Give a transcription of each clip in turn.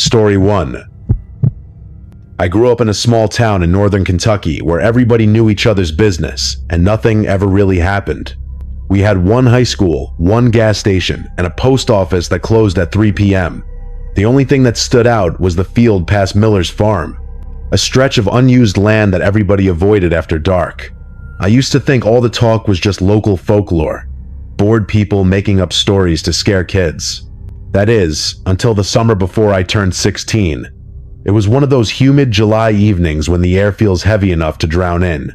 Story 1. I grew up in a small town in northern Kentucky where everybody knew each other's business and nothing ever really happened. We had one high school, one gas station, and a post office that closed at 3 p.m. The only thing that stood out was the field past Miller's farm, a stretch of unused land that everybody avoided after dark. I used to think all the talk was just local folklore, bored people making up stories to scare kids. That is, until the summer before I turned 16. It was one of those humid July evenings when the air feels heavy enough to drown in.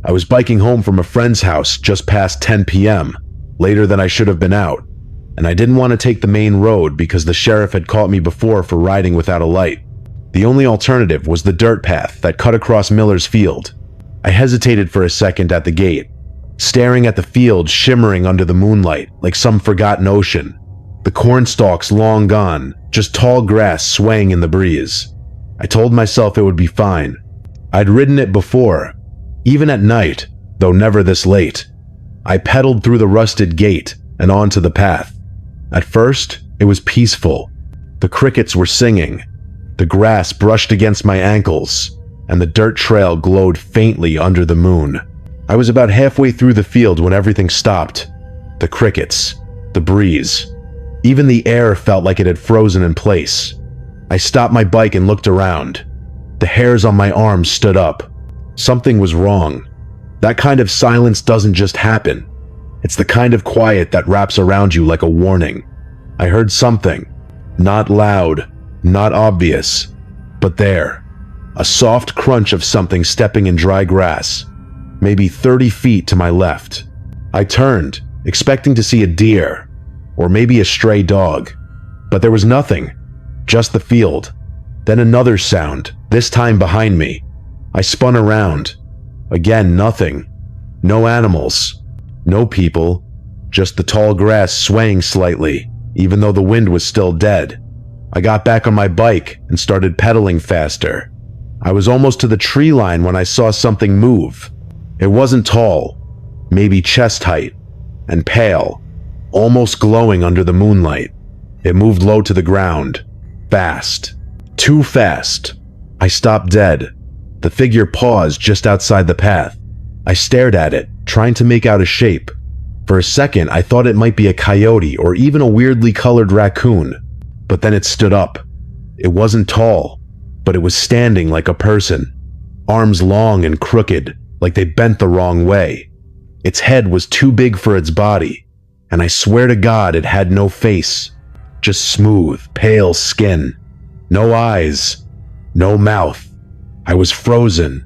I was biking home from a friend's house just past 10 p.m., later than I should have been out, and I didn't want to take the main road because the sheriff had caught me before for riding without a light. The only alternative was the dirt path that cut across Miller's field. I hesitated for a second at the gate, staring at the field shimmering under the moonlight like some forgotten ocean. The corn stalks long gone, just tall grass swaying in the breeze. I told myself it would be fine. I'd ridden it before, even at night, though never this late. I pedaled through the rusted gate and onto the path. At first, it was peaceful. The crickets were singing. The grass brushed against my ankles, and the dirt trail glowed faintly under the moon. I was about halfway through the field when everything stopped. The crickets, the breeze. Even the air felt like it had frozen in place. I stopped my bike and looked around. The hairs on my arms stood up. Something was wrong. That kind of silence doesn't just happen. It's the kind of quiet that wraps around you like a warning. I heard something. Not loud, not obvious, but there. A soft crunch of something stepping in dry grass, maybe 30 feet to my left. I turned, expecting to see a deer, or maybe a stray dog, but there was nothing. Just the field. Then another sound, this time behind me. I spun around. Again, nothing. No animals. No people. Just the tall grass swaying slightly, even though the wind was still dead. I got back on my bike and started pedaling faster. I was almost to the tree line when I saw something move. It wasn't tall, maybe chest height, and pale, almost glowing under the moonlight. It moved low to the ground. Fast. Too fast. I stopped dead. The figure paused just outside the path. I stared at it, trying to make out a shape. For a second, I thought it might be a coyote or even a weirdly colored raccoon. But then it stood up. It wasn't tall, but it was standing like a person. Arms long and crooked, like they bent the wrong way. Its head was too big for its body, and I swear to God it had no face. Just smooth, pale skin. No eyes. No mouth. I was frozen.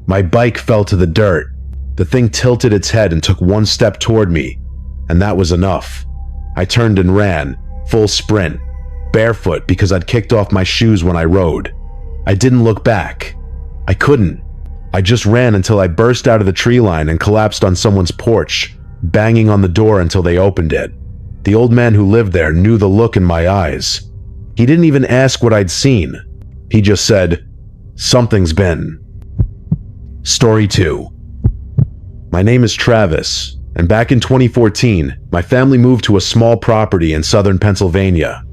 My bike fell to the dirt. The thing tilted its head and took one step toward me, and that was enough. I turned and ran, full sprint, barefoot because I'd kicked off my shoes when I rode. I didn't look back. I couldn't. I just ran until I burst out of the tree line and collapsed on someone's porch, banging on the door until they opened it. The old man who lived there knew the look in my eyes. He didn't even ask what I'd seen. He just said, "Something's been." Story 2. My name is Travis, and back in 2014, my family moved to a small property in southern Pennsylvania.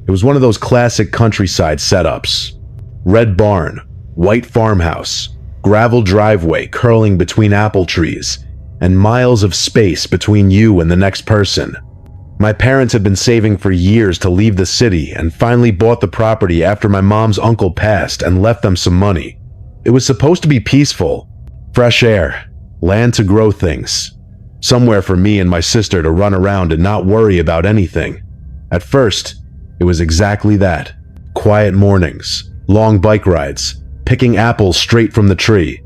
It was one of those classic countryside setups. Red barn, white farmhouse, gravel driveway curling between apple trees, and miles of space between you and the next person. My parents had been saving for years to leave the city and finally bought the property after my mom's uncle passed and left them some money. It was supposed to be peaceful, fresh air, land to grow things, somewhere for me and my sister to run around and not worry about anything. At first, it was exactly that. Quiet mornings, long bike rides, picking apples straight from the tree.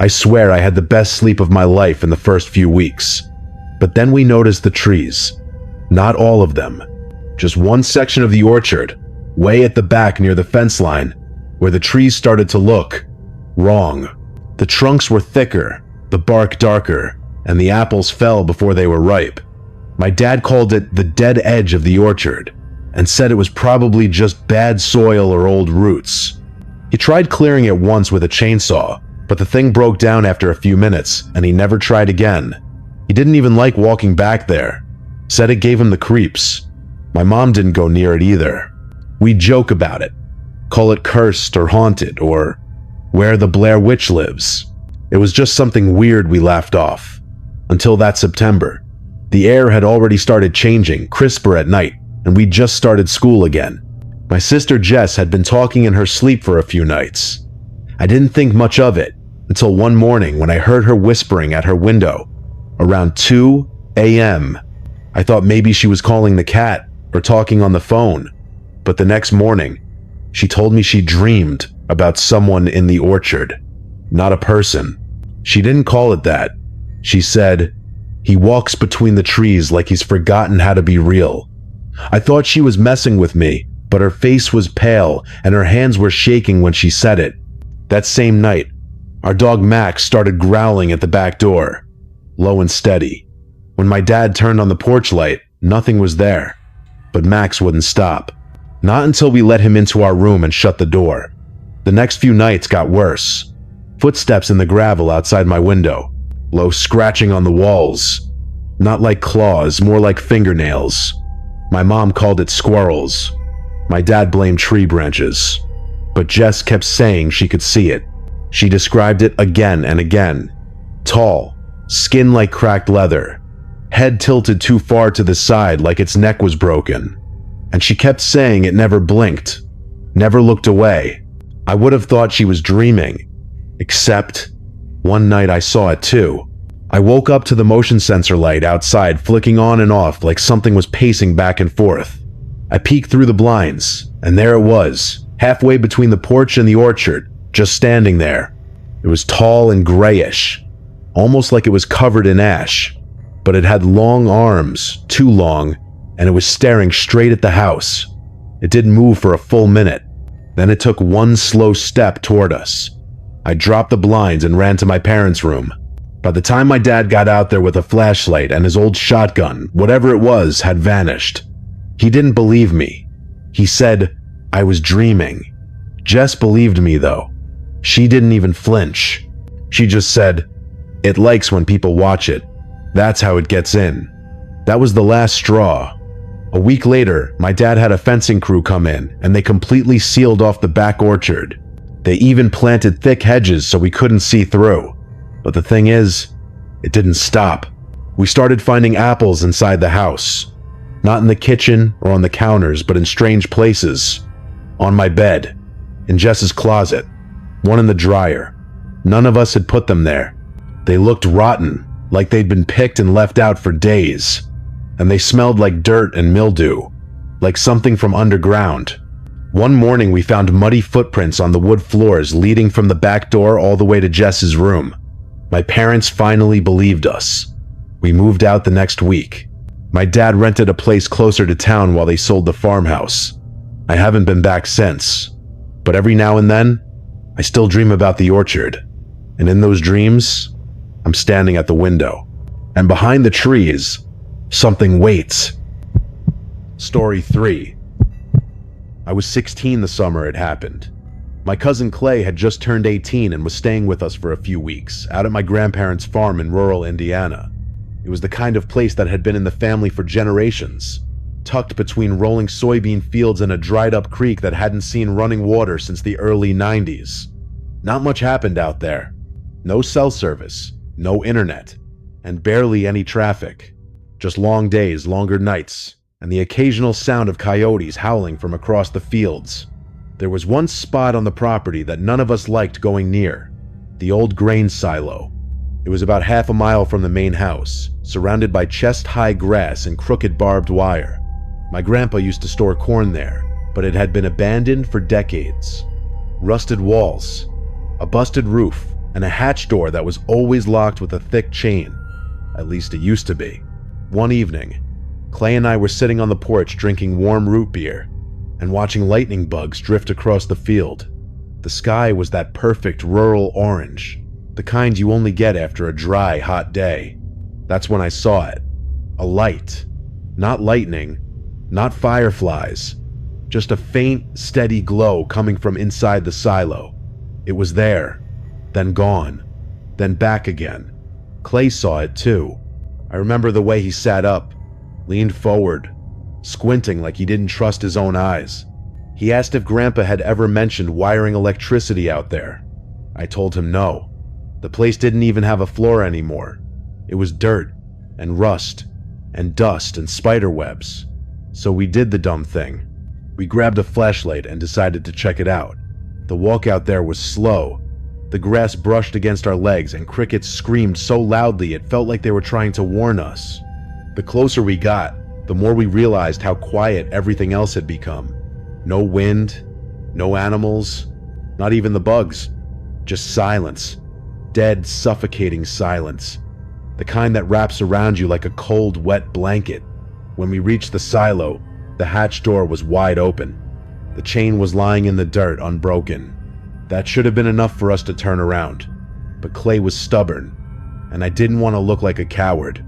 I swear I had the best sleep of my life in the first few weeks. But then we noticed the trees. Not all of them. Just one section of the orchard, way at the back near the fence line, where the trees started to look wrong. The trunks were thicker, the bark darker, and the apples fell before they were ripe. My dad called it the dead edge of the orchard, and said it was probably just bad soil or old roots. He tried clearing it once with a chainsaw, but the thing broke down after a few minutes, and he never tried again. He didn't even like walking back there. Said it gave him the creeps. My mom didn't go near it either. We joke about it. Call it cursed or haunted or where the Blair Witch lives. It was just something weird we laughed off. Until that September. The air had already started changing, crisper at night, and we'd just started school again. My sister Jess had been talking in her sleep for a few nights. I didn't think much of it until one morning when I heard her whispering at her window around 2 a.m. I thought maybe she was calling the cat or talking on the phone, but the next morning, she told me she dreamed about someone in the orchard, not a person. She didn't call it that. She said, "He walks between the trees like he's forgotten how to be real." I thought she was messing with me, but her face was pale and her hands were shaking when she said it. That same night, our dog Max started growling at the back door, low and steady. When my dad turned on the porch light, nothing was there, but Max wouldn't stop. Not until we let him into our room and shut the door. The next few nights got worse. Footsteps in the gravel outside my window, low scratching on the walls. Not like claws, more like fingernails. My mom called it squirrels. My dad blamed tree branches. But Jess kept saying she could see it. She described it again and again. Tall, skin like cracked leather, head tilted too far to the side like its neck was broken. And she kept saying it never blinked, never looked away. I would have thought she was dreaming, except one night I saw it too. I woke up to the motion sensor light outside flicking on and off like something was pacing back and forth. I peeked through the blinds, and there it was, halfway between the porch and the orchard, just standing there. It was tall and grayish, almost like it was covered in ash, but it had long arms, too long, and it was staring straight at the house. It didn't move for a full minute. Then it took one slow step toward us. I dropped the blinds and ran to my parents' room. By the time my dad got out there with a flashlight and his old shotgun, whatever it was had vanished. He didn't believe me. He said I was dreaming. Jess believed me though. She didn't even flinch. She just said, "It likes when people watch it. That's how it gets in." That was the last straw. A week later, my dad had a fencing crew come in, and they completely sealed off the back orchard. They even planted thick hedges so we couldn't see through. But the thing is, it didn't stop. We started finding apples inside the house. Not in the kitchen or on the counters, but in strange places. On my bed, in Jess's closet, one in the dryer. None of us had put them there. They looked rotten, like they'd been picked and left out for days. And they smelled like dirt and mildew, like something from underground. One morning we found muddy footprints on the wood floors leading from the back door all the way to Jess's room. My parents finally believed us. We moved out the next week. My dad rented a place closer to town while they sold the farmhouse. I haven't been back since, but every now and then, I still dream about the orchard. And in those dreams, I'm standing at the window. And behind the trees, something waits. Story 3. I was 16 the summer it happened. My cousin Clay had just turned 18 and was staying with us for a few weeks, out at my grandparents' farm in rural Indiana. It was the kind of place that had been in the family for generations, tucked between rolling soybean fields and a dried-up creek that hadn't seen running water since the early 90s. Not much happened out there. No cell service, no internet, and barely any traffic. Just long days, longer nights, and the occasional sound of coyotes howling from across the fields. There was one spot on the property that none of us liked going near, the old grain silo. It was about half a mile from the main house, surrounded by chest-high grass and crooked barbed wire. My grandpa used to store corn there, but it had been abandoned for decades. Rusted walls, a busted roof, and a hatch door that was always locked with a thick chain. At least it used to be. One evening, Clay and I were sitting on the porch drinking warm root beer and watching lightning bugs drift across the field. The sky was that perfect rural orange, the kind you only get after a dry, hot day. That's when I saw it. A light. Not lightning, not fireflies, just a faint, steady glow coming from inside the silo. It was there, then gone, then back again. Clay saw it too. I remember the way he sat up, leaned forward, squinting like he didn't trust his own eyes. He asked if Grandpa had ever mentioned wiring electricity out there. I told him no. The place didn't even have a floor anymore. It was dirt and rust and dust and spider webs. So we did the dumb thing. We grabbed a flashlight and decided to check it out. The walk out there was slow. The grass brushed against our legs and crickets screamed so loudly it felt like they were trying to warn us. The closer we got, the more we realized how quiet everything else had become. No wind, no animals, not even the bugs. Just silence. Dead, suffocating silence. The kind that wraps around you like a cold, wet blanket. When we reached the silo, the hatch door was wide open. The chain was lying in the dirt, unbroken. That should have been enough for us to turn around. But Clay was stubborn, and I didn't want to look like a coward.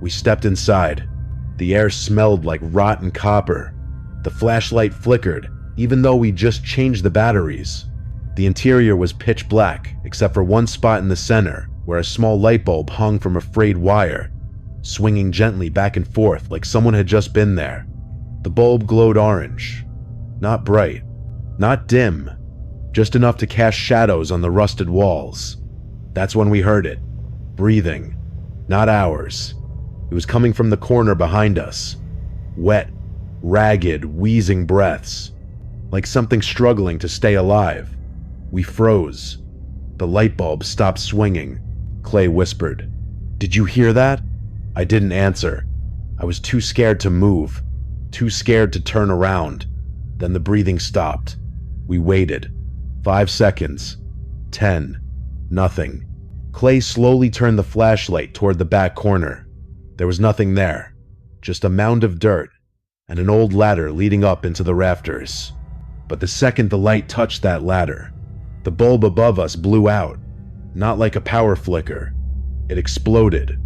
We stepped inside. The air smelled like rotten copper. The flashlight flickered, even though we just changed the batteries. The interior was pitch black, except for one spot in the center, where a small light bulb hung from a frayed wire, swinging gently back and forth like someone had just been there. The bulb glowed orange. Not bright, not dim, just enough to cast shadows on the rusted walls. That's when we heard it. Breathing. Not ours. It was coming from the corner behind us. Wet, ragged, wheezing breaths. Like something struggling to stay alive. We froze. The light bulb stopped swinging. Clay whispered, "Did you hear that?" I didn't answer. I was too scared to move. Too scared to turn around. Then the breathing stopped. We waited. 5 seconds. 10. Nothing. Clay slowly turned the flashlight toward the back corner. There was nothing there. Just a mound of dirt and an old ladder leading up into the rafters. But the second the light touched that ladder, the bulb above us blew out. Not like a power flicker. It exploded.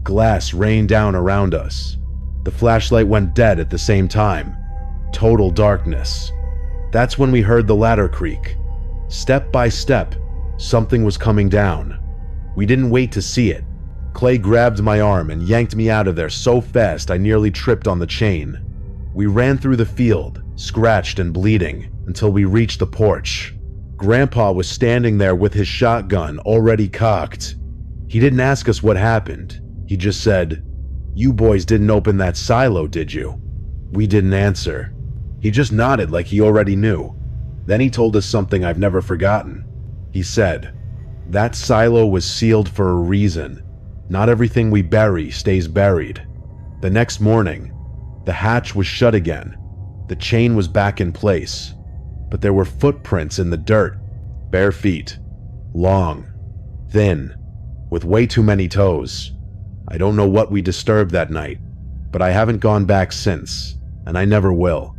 Glass rained down around us. The flashlight went dead at the same time. Total darkness. That's when we heard the ladder creak. Step by step, something was coming down. We didn't wait to see it. Clay grabbed my arm and yanked me out of there so fast I nearly tripped on the chain. We ran through the field, scratched and bleeding, until we reached the porch. Grandpa was standing there with his shotgun already cocked. He didn't ask us what happened. He just said, "You boys didn't open that silo, did you?" We didn't answer. He just nodded like he already knew. Then he told us something I've never forgotten. He said, "That silo was sealed for a reason. Not everything we bury stays buried." The next morning, the hatch was shut again. The chain was back in place. But there were footprints in the dirt. Bare feet. Long. Thin. With way too many toes. I don't know what we disturbed that night, but I haven't gone back since, and I never will.